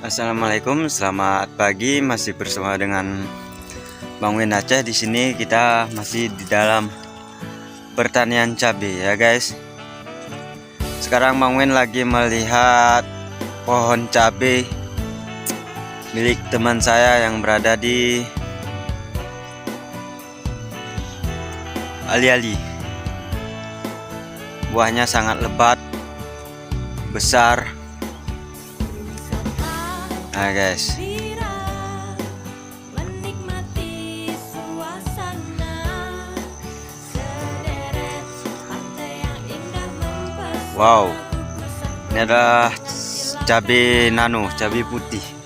Assalamualaikum, selamat pagi. Masih bersama dengan Bang Win Aceh. Di sini kita masih di dalam pertanian cabai ya guys. Sekarang Bang Win lagi melihat pohon cabai milik teman saya yang berada di Ali-Ali. Buahnya sangat lebat, besar. Nah guys, wow, ini adalah cabai nano, cabai putih.